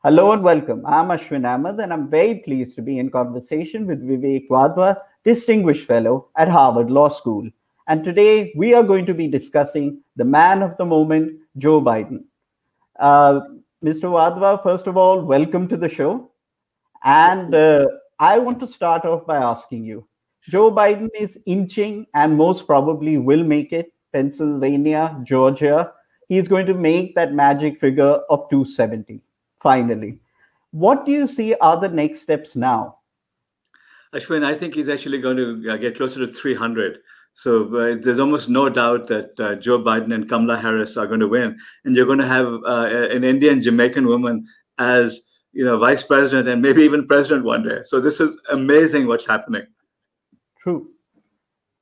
Hello and welcome. I'm Ashwin Ahmed, and I'm very pleased to be in conversation with Vivek Wadhwa, Distinguished Fellow at Harvard Law School. And today we are going to be discussing the man of the moment, Joe Biden. Uh, Mr. Wadhwa, first of all, welcome to the show. And I want to start off by asking you, Joe Biden is inching and most probably will make it. Pennsylvania, Georgia. He's going to make that magic figure of 270, finally. What do you see are the next steps now? Ashwin, I think he's actually going to get closer to 300. So there's almost no doubt that Joe Biden and Kamala Harris are going to win. And you're going to have an Indian Jamaican woman as vice president and maybe even president one day. So this is amazing what's happening. True.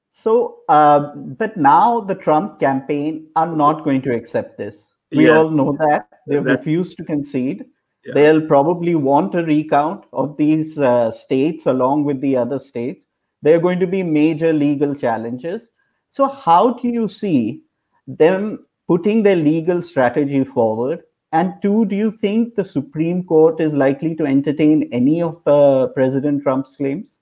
So, but now the Trump campaign are not going to accept this. We all know that. They've refused to concede. Yeah. They'll probably want a recount of these states along with the other states. There are going to be major legal challenges. So how do you see them putting their legal strategy forward? And two, do you think the Supreme Court is likely to entertain any of President Trump's claims?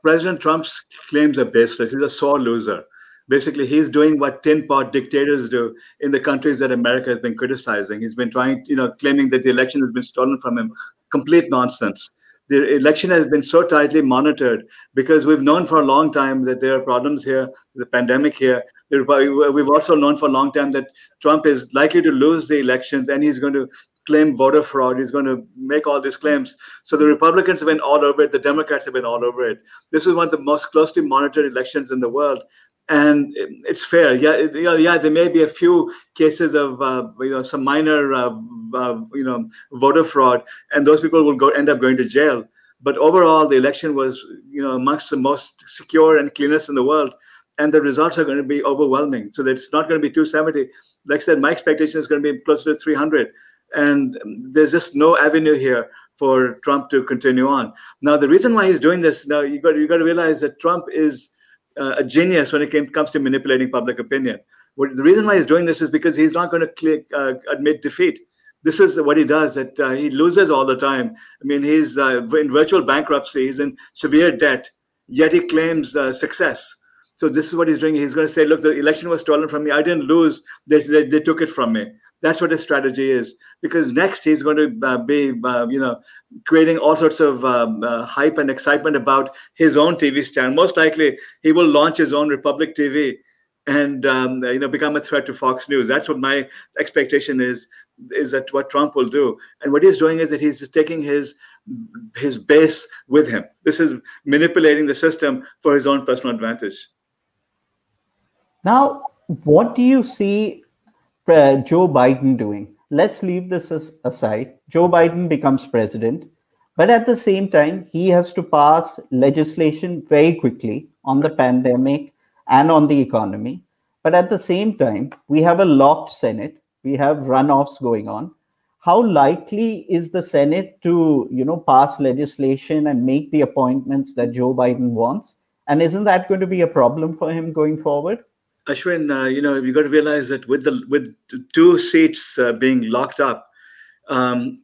President Trump's claims are baseless. He's a sore loser. Basically, he's doing what tin pot dictators do in the countries that America has been criticizing. He's been trying, claiming that the election has been stolen from him. Complete nonsense. The election has been so tightly monitored because we've known for a long time that there are problems here, the pandemic here. We've also known for a long time that Trump is likely to lose the elections and he's going to claim voter fraud. He's going to make all these claims. So the Republicans have been all over it. The Democrats have been all over it. This is one of the most closely monitored elections in the world. And it's fair. Yeah, there may be a few cases of, some minor, voter fraud, and those people will end up going to jail. But overall, the election was, amongst the most secure and cleanest in the world. And the results are going to be overwhelming. So that it's not going to be 270. Like I said, my expectation is going to be closer to 300. And there's just no avenue here for Trump to continue on. Now, the reason why he's doing this, now you got to realize that Trump is a genius when it comes to manipulating public opinion. The reason why he's doing this is because he's not going to admit defeat. This is what he does, that he loses all the time. I mean, he's in virtual bankruptcy. He's in severe debt, yet he claims success. So this is what he's doing. He's going to say, look, the election was stolen from me. I didn't lose. They took it from me. That's what his strategy is. Because next he's going to be, creating all sorts of hype and excitement about his own TV stand. Most likely, he will launch his own Republic TV and become a threat to Fox News. That's what my expectation is that what Trump will do. And what he's doing is that he's taking his base with him. This is manipulating the system for his own personal advantage. Now, what do you see Joe Biden doing? Let's leave this aside. Joe Biden becomes president, but at the same time, he has to pass legislation very quickly on the pandemic and on the economy. But at the same time, we have a locked Senate. We have runoffs going on. How likely is the Senate to, pass legislation and make the appointments that Joe Biden wants? And isn't that going to be a problem for him going forward? Ashwin, you got to realize that with two seats being locked up, Joe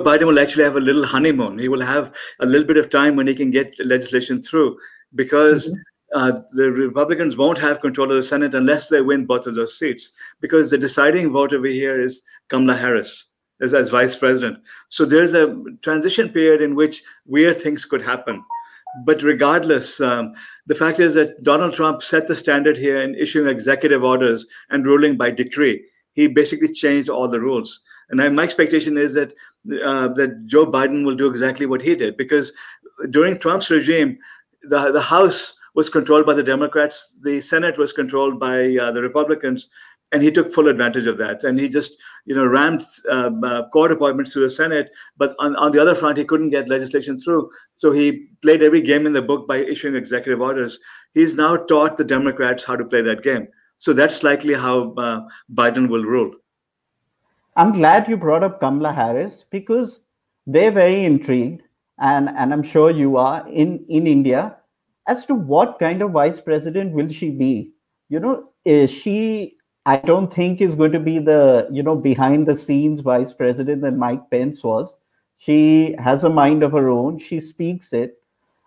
Biden will actually have a little honeymoon. He will have a little bit of time when he can get legislation through, because the Republicans won't have control of the Senate unless they win both of those seats, because the deciding vote over here is Kamala Harris as vice president. So there's a transition period in which weird things could happen. But regardless, the fact is that Donald Trump set the standard here in issuing executive orders and ruling by decree. He basically changed all the rules. And my expectation is that Joe Biden will do exactly what he did, because during Trump's regime, the House was controlled by the Democrats, the Senate was controlled by the Republicans, and he took full advantage of that. And he just, rammed court appointments through the Senate. But on the other front, he couldn't get legislation through. So he played every game in the book by issuing executive orders. He's now taught the Democrats how to play that game. So that's likely how Biden will rule. I'm glad you brought up Kamala Harris, because they're very intrigued, and I'm sure you are, in India, as to what kind of vice president will she be. She I don't think is going to be the, behind the scenes vice president that Mike Pence was. She has a mind of her own. She speaks it.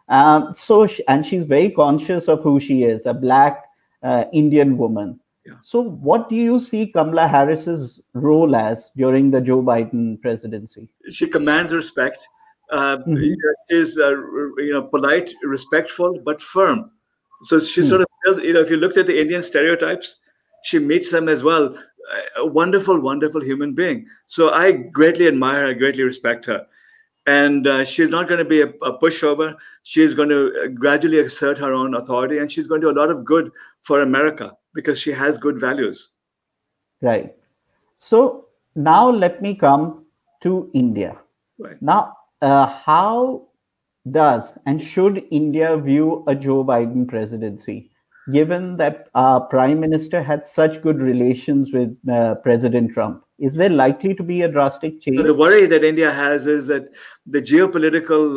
And she's very conscious of who she is, a black Indian woman. Yeah. So what do you see Kamala Harris's role as during the Joe Biden presidency? She commands respect. She's polite, respectful, but firm. So she sort of, if you looked at the Indian stereotypes, she meets them as well. A wonderful, wonderful human being. So I greatly admire her, greatly respect her. And she's not going to be a pushover. She's going to gradually assert her own authority, and she's going to do a lot of good for America because she has good values. Right. So now let me come to India. Right. Now, how does and should India view a Joe Biden presidency, given that our Prime Minister had such good relations with President Trump? Is there likely to be a drastic change? The worry that India has is that the geopolitical,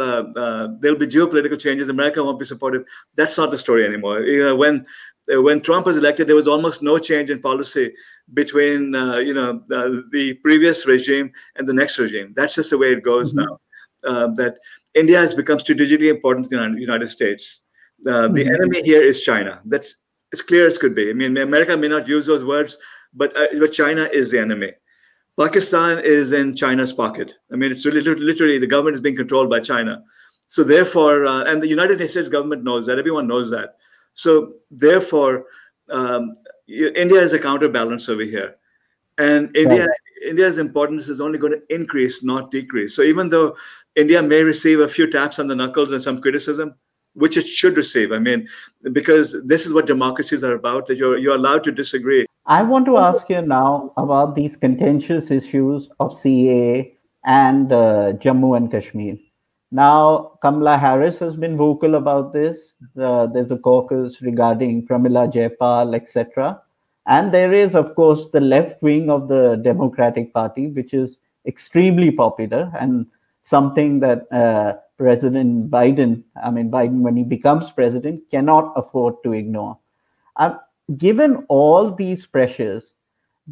there'll be geopolitical changes. America won't be supportive. That's not the story anymore. When Trump was elected, there was almost no change in policy between the previous regime and the next regime. That's just the way it goes now. That India has become strategically important to the United States. The enemy here is China. That's as clear as could be. I mean, America may not use those words, but China is the enemy. Pakistan is in China's pocket. I mean, it's literally the government is being controlled by China. So therefore, and the United States government knows that. Everyone knows that. So therefore, India is a counterbalance over here. And India's importance is only going to increase, not decrease. So even though India may receive a few taps on the knuckles and some criticism, which it should receive, I mean, because this is what democracies are about, that you're allowed to disagree. I want to ask you now about these contentious issues of CAA and Jammu and Kashmir. Now, Kamala Harris has been vocal about this. There's a caucus regarding Pramila Jayapal, etc. And there is, of course, the left wing of the Democratic Party, which is extremely popular and something that President Biden, when he becomes president, cannot afford to ignore. Given all these pressures,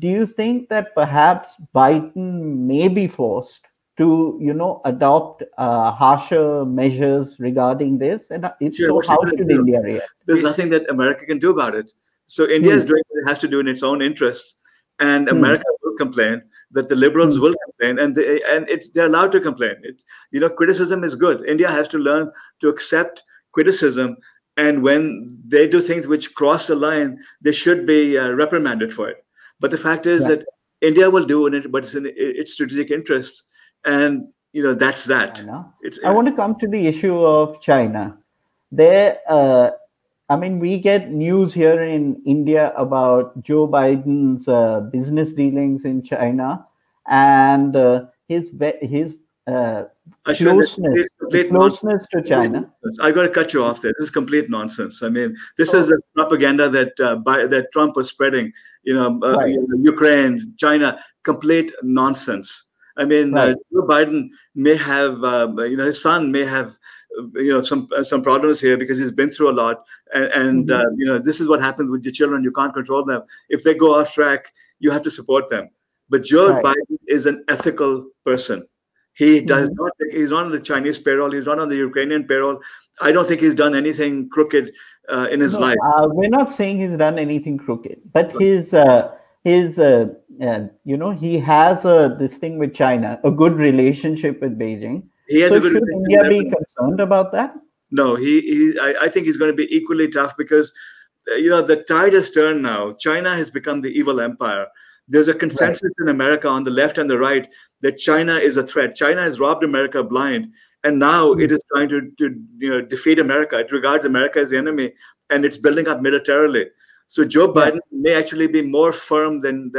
do you think that perhaps Biden may be forced to, adopt harsher measures regarding this? And if so, how should India react? There's nothing that America can do about it. So India is doing what it has to do in its own interests, and America will complain. That the liberals will complain, and they're allowed to complain. Criticism is good. India has to learn to accept criticism, and when they do things which cross the line, they should be reprimanded for it. But the fact is that India will do it, but it's in its strategic interests, and that's that. I want to come to the issue of China. We get news here in India about Joe Biden's business dealings in China and his closeness to China. I got to cut you off there. This is complete nonsense. I mean, this is a propaganda that Trump was spreading. Ukraine, China, complete nonsense. I mean, Joe Biden may have, his son may have, some problems here because he's been through a lot, and this is what happens with your children. You can't control them. If they go off track, you have to support them. But Joe Biden is an ethical person. He does not. He's not on the Chinese payroll. He's not on the Ukrainian payroll. I don't think he's done anything crooked in his life. We're not saying he's done anything crooked, but he has this thing with China, a good relationship with Beijing. So should India be concerned about that? No, I think he's going to be equally tough because, the tide has turned now. China has become the evil empire. There's a consensus in America on the left and the right that China is a threat. China has robbed America blind, and now it is trying to defeat America. It regards America as the enemy, and it's building up militarily. So Joe Biden may actually be more firm than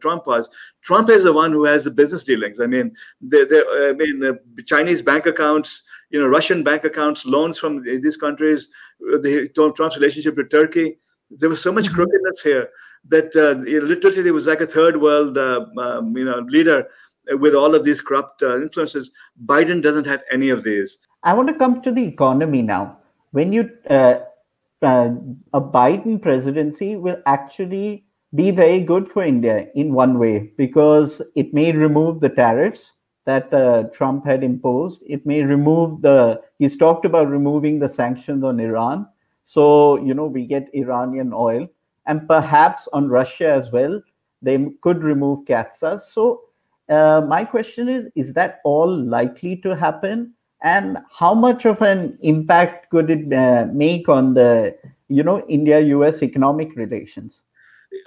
Trump was. Trump is the one who has the business dealings. I mean, the Chinese bank accounts, Russian bank accounts, loans from these countries, Trump's relationship with Turkey. There was so much crookedness here that literally it was like a third world, leader with all of these corrupt influences. Biden doesn't have any of these. I want to come to the economy now. When you a Biden presidency will actually be very good for India in one way, because it may remove the tariffs that Trump had imposed. It may remove he's talked about removing the sanctions on Iran. So, we get Iranian oil, and perhaps on Russia as well. They could remove CAATSA. So, my question is that all likely to happen? And how much of an impact could it make on the, India-US economic relations?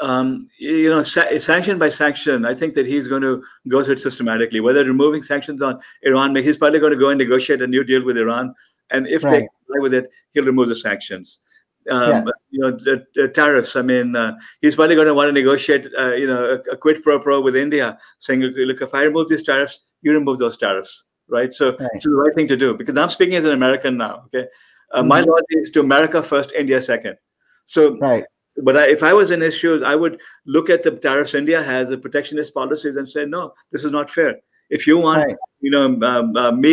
Sanction by sanction, I think that he's going to go through it systematically. Whether removing sanctions on Iran, he's probably going to go and negotiate a new deal with Iran. And if they comply with it, he'll remove the sanctions. The tariffs. He's probably going to want to negotiate, a quid pro quo with India, saying, look, if I remove these tariffs, you remove those tariffs, right? So it's the right thing to do, because I'm speaking as an American now. Okay, my loyalty is to America first, India second. So, but if I was in issues, I would look at the tariffs India has, the protectionist policies, and say, no, this is not fair. If you want, me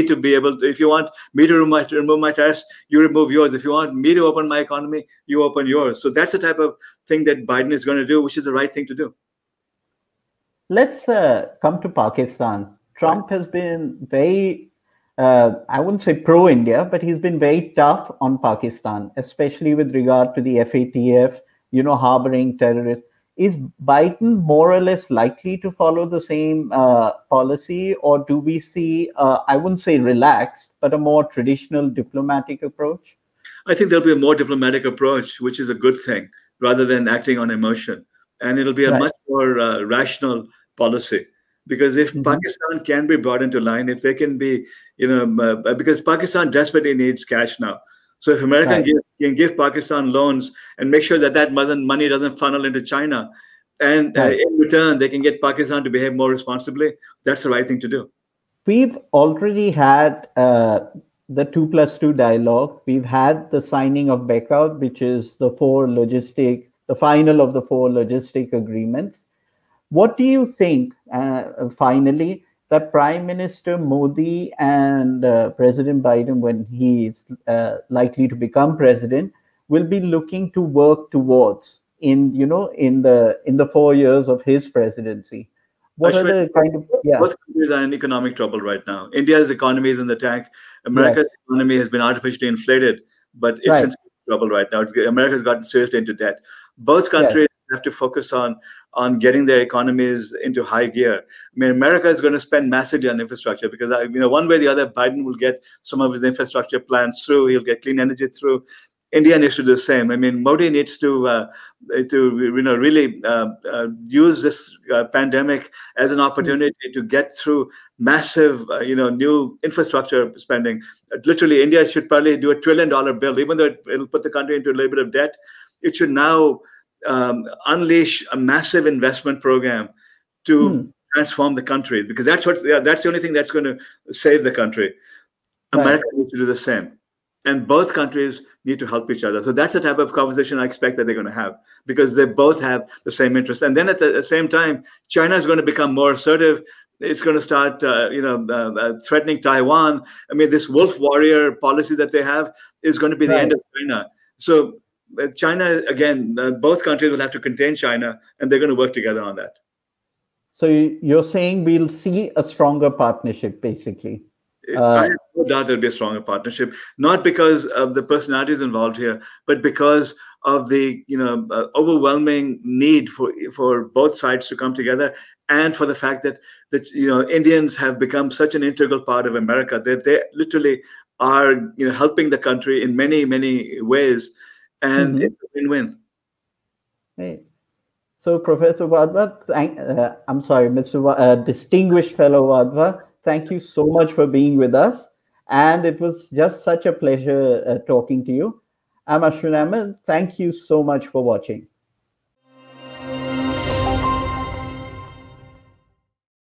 to be able to, if you want me to remove my tariffs, you remove yours. If you want me to open my economy, you open yours. So that's the type of thing that Biden is going to do, which is the right thing to do. Let's come to Pakistan. Trump has been very, I wouldn't say pro-India, but he's been very tough on Pakistan, especially with regard to the FATF, harboring terrorists. Is Biden more or less likely to follow the same policy, or do we see, I wouldn't say relaxed, but a more traditional diplomatic approach? I think there'll be a more diplomatic approach, which is a good thing, rather than acting on emotion. And it'll be a much more rational policy. Because if Pakistan can be brought into line, if they can be, because Pakistan desperately needs cash now. So if America can give Pakistan loans and make sure that money doesn't funnel into China, and in return, they can get Pakistan to behave more responsibly, that's the right thing to do. We've already had the 2+2 dialogue. We've had the signing of BECA, which is the final of the 4 logistic agreements. What do you think, finally, that Prime Minister Modi and President Biden, when he is likely to become president, will be looking to work towards in the 4 years of his presidency? What are the kind of both countries are in economic trouble right now. India's economy is in the tank. America's economy has been artificially inflated, but it's in trouble right now. America's gotten seriously into debt. Both countries have to focus on getting their economies into high gear. America is going to spend massively on infrastructure, because one way or the other, Biden will get some of his infrastructure plans through. He'll get clean energy through. India needs to do the same. Modi needs to really use this pandemic as an opportunity to get through massive, new infrastructure spending. Literally, India should probably do $1 trillion bill, even though it'll put the country into a little bit of debt. It should now unleash a massive investment program to transform the country, because that's the only thing that's going to save the country. America needs to do the same, and both countries need to help each other. So that's the type of conversation I expect that they're going to have, because they both have the same interest. And then at the same time, China is going to become more assertive. It's going to start, threatening Taiwan. This wolf warrior policy that they have is going to be the end of China. So China, again, both countries will have to contain China, and they're going to work together on that. So you're saying we'll see a stronger partnership, basically? I have no doubt there'll be a stronger partnership, not because of the personalities involved here, but because of the overwhelming need for both sides to come together, and for the fact that Indians have become such an integral part of America that they literally are helping the country in many, many ways. And it's a win-win. Hey. So, Professor Wadhwa, Mr. Distinguished Fellow Wadhwa, thank you so much for being with us. And it was just such a pleasure talking to you. I'm Ashwin Ahmed. Thank you so much for watching.